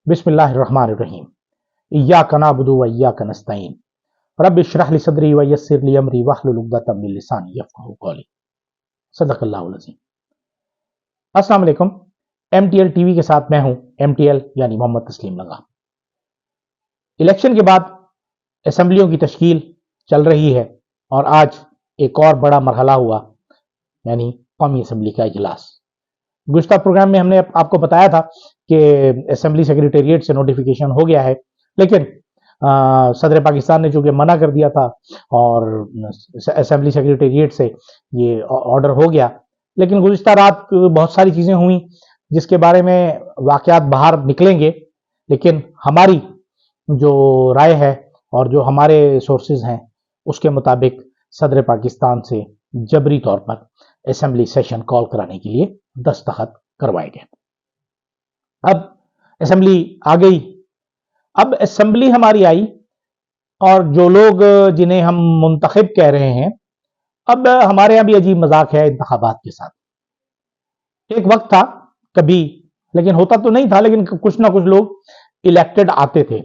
बिस्मिल्लाहिर रहमानिर रहीम। इय्याका नअबुदु व इय्याका नस्तईन। रब्बि इश्रह ली सदरी व यस्सिर ली अमरी वहलुल उक़दतम मिन लिसानी यफ़क़हू क़ौली। सदक़ल्लाहुल अज़ीम। अस्सलाम वालेकुम। एमटीएल टीवी के साथ मैं हूं एमटीएल यानी मोहम्मद तस्लीम लंगा। इलेक्शन के बाद असेंबलियों की तश्कील चल रही है और आज एक और बड़ा मरहला हुआ, यानी कौमी असेंबली का इजलास। गुज़िश्ता प्रोग्राम में हमने आपको बताया था कि असेंबली सेक्रेटेरिएट से नोटिफिकेशन हो गया है, लेकिन सदर पाकिस्तान ने चूंकि मना कर दिया था और असेंबली सेक्रेटेरिएट से ये ऑर्डर हो गया। लेकिन गुज़िश्ता रात बहुत सारी चीज़ें हुई जिसके बारे में वाक़यात बाहर निकलेंगे, लेकिन हमारी जो राय है और जो हमारे सोर्सेज हैं उसके मुताबिक सदर पाकिस्तान से जबरी तौर पर असेंबली सेशन कॉल कराने के लिए दस्तखत करवाए गए। अब असेंबली आ गई। अब असेंबली हमारी आई और जो लोग जिन्हें हम मुंतखब कह रहे हैं, अब हमारे यहाँ भी अजीब मजाक है इंतखाबात के साथ। एक वक्त था कभी, लेकिन होता तो नहीं था, लेकिन कुछ ना कुछ लोग इलेक्टेड आते थे।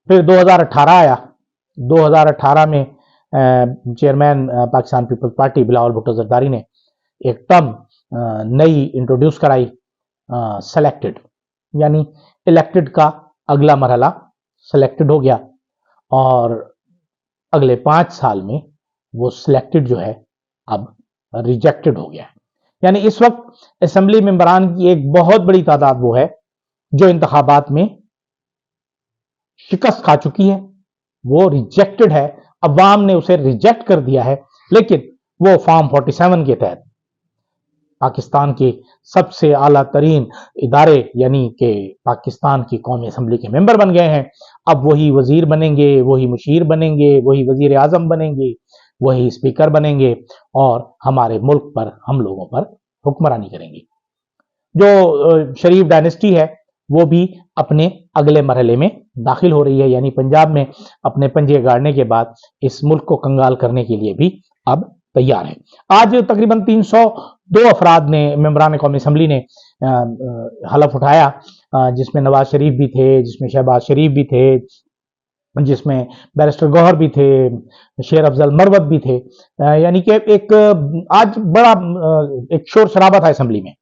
फिर 2018 आया। 2018 में चेयरमैन पाकिस्तान पीपल्स पार्टी बिलावल भुट्टो जरदारी ने एक टर्म नई इंट्रोड्यूस कराई, सेलेक्टेड, यानी इलेक्टेड का अगला मरहला सेलेक्टेड हो गया और अगले 5 साल में वो सिलेक्टेड जो है अब रिजेक्टेड हो गया है। यानी इस वक्त असेंबली मेंबरान की एक बहुत बड़ी तादाद वो है जो इंतखाबात में शिकस्त खा चुकी है, वो रिजेक्टेड है। अवाम ने उसे रिजेक्ट कर दिया है, लेकिन वो फॉर्म 47 के तहत पाकिस्तान के सबसे आला तरीन इदारे यानी कि पाकिस्तान की कौमी असेंबली के मेंबर बन गए हैं। अब वही वजीर बनेंगे, वही मुशीर बनेंगे, वही वजीर आजम बनेंगे, वही स्पीकर बनेंगे और हमारे मुल्क पर, हम लोगों पर हुक्मरानी करेंगे। जो शरीफ डायनेस्टी है वो भी अपने अगले मरहले में दाखिल हो रही है, यानी पंजाब में अपने पंजे गाड़ने के बाद इस मुल्क को कंगाल करने के लिए भी अब तैयार है। आज तकरीबन 302 अफराद ने, मेंबरान कौमी असेंबली ने हलफ उठाया, जिसमें नवाज शरीफ भी थे, जिसमें शहबाज शरीफ भी थे, जिसमें बैरिस्टर गौहर भी थे, शेर अफजल मरवत भी थे। यानी कि एक आज बड़ा एक शोर शराबा था असेंबली में,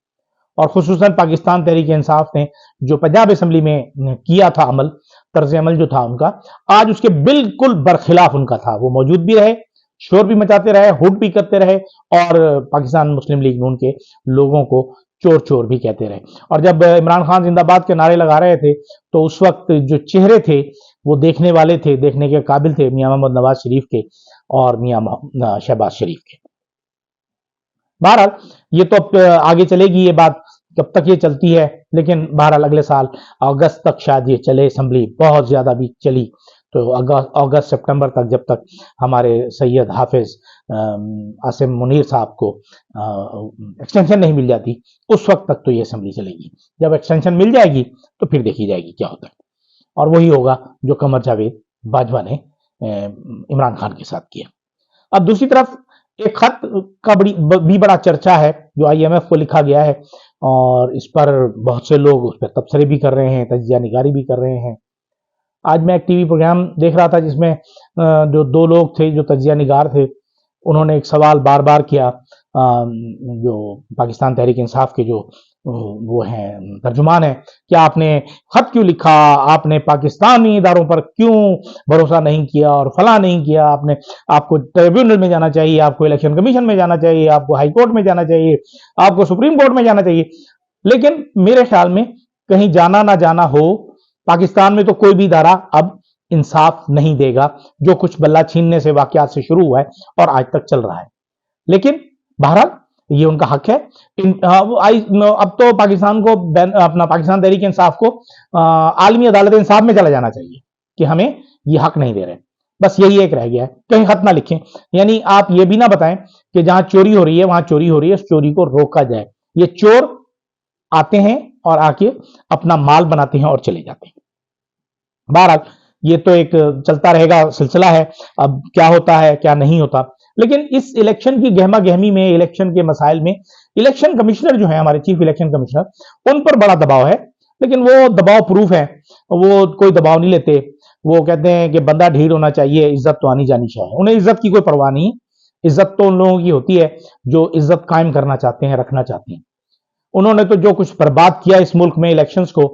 और खुसूसन पाकिस्तान तहरीक इंसाफ ने जो पंजाब असेंबली में किया था अमल, तर्ज अमल जो था उनका, आज उसके बिल्कुल बरखिलाफ उनका था। वो मौजूद भी रहे, शोर भी मचाते रहे, हुड भी करते रहे और पाकिस्तान मुस्लिम लीग नून के लोगों को चोर चोर भी कहते रहे। और जब इमरान खान जिंदाबाद के नारे लगा रहे थे तो उस वक्त जो चेहरे थे वो देखने वाले थे, देखने के काबिल थे, मियां मोहम्मद नवाज शरीफ के और मियां शहबाज शरीफ के। बहरहाल ये तो अब आगे चलेगी ये बात, कब तक ये चलती है, लेकिन बहरहाल अगले साल अगस्त तक शायद ये चले। असेंबली बहुत ज्यादा भी चली तो अगस्त सितंबर तक, जब तक हमारे सैयद हाफिज आसिम मुनीर साहब को एक्सटेंशन नहीं मिल जाती, उस वक्त तक तो ये असेंबली चलेगी। जब एक्सटेंशन मिल जाएगी तो फिर देखी जाएगी क्या होता है, और वही होगा जो कमर जावेद बाजवा ने इमरान खान के साथ किया। अब दूसरी तरफ एक खत का भी बड़ा चर्चा है जो IMF को लिखा गया है, और इस पर बहुत से लोग उस पर तबसरे भी कर रहे हैं, तजिया निगारी भी कर रहे हैं। आज मैं एक टीवी प्रोग्राम देख रहा था जिसमें जो 2 लोग थे जो तजिया निगार थे, उन्होंने एक सवाल बार बार किया, जो पाकिस्तान तहरीक इंसाफ के जो वो हैं तर्जुमान है, क्या आपने खत क्यों लिखा, आपने पाकिस्तानी इदारों पर क्यों भरोसा नहीं किया और फला नहीं किया, आपको ट्रिब्यूनल में जाना चाहिए, आपको इलेक्शन कमीशन में जाना चाहिए, आपको हाई कोर्ट में जाना चाहिए, आपको सुप्रीम कोर्ट में जाना चाहिए। लेकिन मेरे ख्याल में कहीं जाना ना जाना हो, पाकिस्तान में तो कोई भी इदारा अब इंसाफ नहीं देगा। जो कुछ बल्ला छीनने से वाकयात से शुरू हुआ है और आज तक चल रहा है, लेकिन बहरहाल ये उनका हक है। अब तो पाकिस्तान को, अपना पाकिस्तान तहरीक इंसाफ को आलमी अदालत इंसाफ में चला जाना चाहिए कि हमें ये हक नहीं दे रहे। बस यही एक रह गया है, कहीं खत ना लिखें, यानी आप ये भी ना बताएं कि जहां चोरी हो रही है वहां चोरी हो रही है, उस चोरी को रोका जाए। ये चोर आते हैं और आके अपना माल बनाते हैं और चले जाते हैं। बहरहाल ये तो एक चलता रहेगा सिलसिला है, अब क्या होता है क्या नहीं होता। लेकिन इस इलेक्शन की गहमा गहमी में, इलेक्शन के मसाइल में, इलेक्शन कमिश्नर जो है हमारे चीफ इलेक्शन कमिश्नर, उन पर बड़ा दबाव है। لیکن وہ دباؤ پروف ہے، وہ کوئی دباؤ نہیں لیتے. وہ کہتے ہیں کہ بندہ ڈھیر ہونا چاہیے، عزت تو آنی جانی چاہیے. انہیں عزت کی کوئی پرواہ نہیں. عزت تو ان لوگوں کی ہوتی ہے جو عزت قائم کرنا چاہتے ہیں، رکھنا چاہتے ہیں. انہوں نے تو جو کچھ برباد کیا اس ملک میں الیکشنز کو،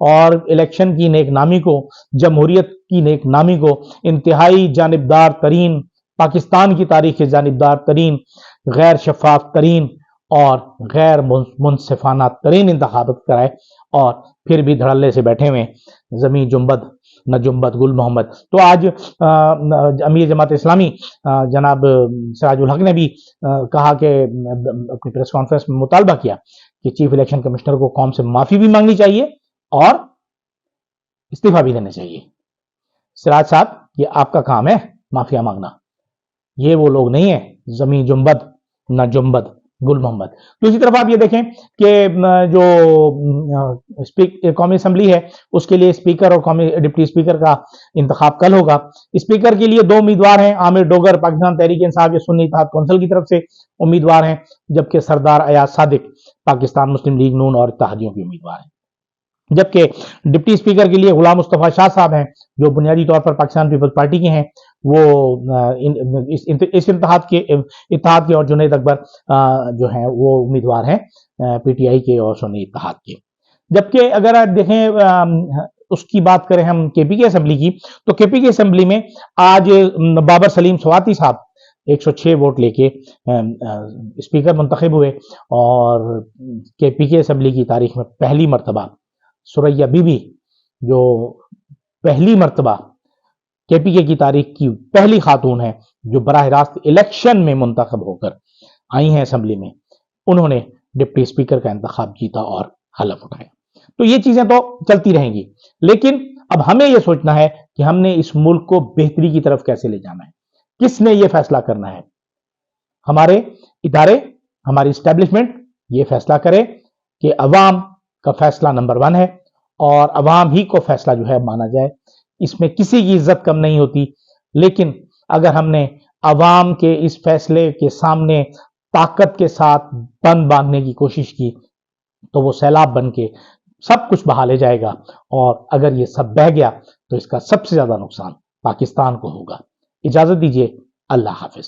اور الیکشن کی نیک نامی کو، جمہوریت کی نیک نامی کو، انتہائی جانبدار ترین، پاکستان کی تاریخ کے جانبدار ترین، غیر شفاف ترین اور غیر منصفانہ ترین انتخابات کرائے، اور پھر بھی دھڑلے سے بیٹھے ہوئے زمین جنبد نہ جنبد گل محمد. تو آج امیر جماعت اسلامی جناب سراج الحق نے بھی کہا کہ اپنی پریس کانفرنس میں مطالبہ کیا کہ چیف الیکشن کمشنر کو قوم سے معافی بھی مانگنی چاہیے اور استعفیٰ بھی دینا چاہیے. سراج صاحب، یہ آپ کا کام ہے معافیا مانگنا، یہ وہ لوگ نہیں ہیں زمین جنبد نہ جنبد گل محمد. دوسری طرف آپ یہ دیکھیں کہ جو قومی اسمبلی ہے اس کے لیے اسپیکر اور قومی ڈپٹی اسپیکر کا انتخاب کل ہوگا. اسپیکر کے لیے 2 امیدوار ہیں. عامر ڈوگر پاکستان تحریک انصاف کے سنی اتحاد کونسل کی طرف سے امیدوار ہیں، جبکہ سردار ایاز صادق پاکستان مسلم لیگ نون اور اتحادیوں کے امیدوار ہیں. جبکہ ڈپٹی اسپیکر کے لیے غلام مصطفیٰ شاہ صاحب ہیں جو بنیادی طور پر پاکستان پیپلز پارٹی کے ہیں، وہ اس اتحاد کے اور جنید اکبر جو ہیں وہ امیدوار ہیں پی ٹی آئی کے اور سنی اتحاد کے. جبکہ اگر آپ دیکھیں اس کی بات کریں ہم کے پی کے اسمبلی کی، تو کے پی کے اسمبلی میں آج بابر سلیم سواتی صاحب 106 ووٹ لے کے اسپیکر منتخب ہوئے، اور کے پی کے اسمبلی کی تاریخ میں پہلی مرتبہ سریا بی بی، جو پہلی مرتبہ کے پی کے کی تاریخ کی پہلی خاتون ہے جو براہ راست الیکشن میں منتخب ہو کر آئی ہیں اسمبلی میں، انہوں نے ڈپٹی اسپیکر کا انتخاب جیتا اور حلف اٹھایا. تو یہ چیزیں تو چلتی رہیں گی، لیکن اب ہمیں یہ سوچنا ہے کہ ہم نے اس ملک کو بہتری کی طرف کیسے لے جانا ہے. کس نے یہ فیصلہ کرنا ہے؟ ہمارے ادارے، ہماری اسٹیبلشمنٹ یہ فیصلہ کرے کہ عوام کا فیصلہ نمبر 1 ہے، اور عوام ہی کو فیصلہ جو ہے مانا جائے. اس میں کسی کی عزت کم نہیں ہوتی، لیکن اگر ہم نے عوام کے اس فیصلے کے سامنے طاقت کے ساتھ بند باندھنے کی کوشش کی تو وہ سیلاب بن کے سب کچھ بہا لے جائے گا، اور اگر یہ سب بہہ گیا تو اس کا سب سے زیادہ نقصان پاکستان کو ہوگا. اجازت دیجیے، اللہ حافظ.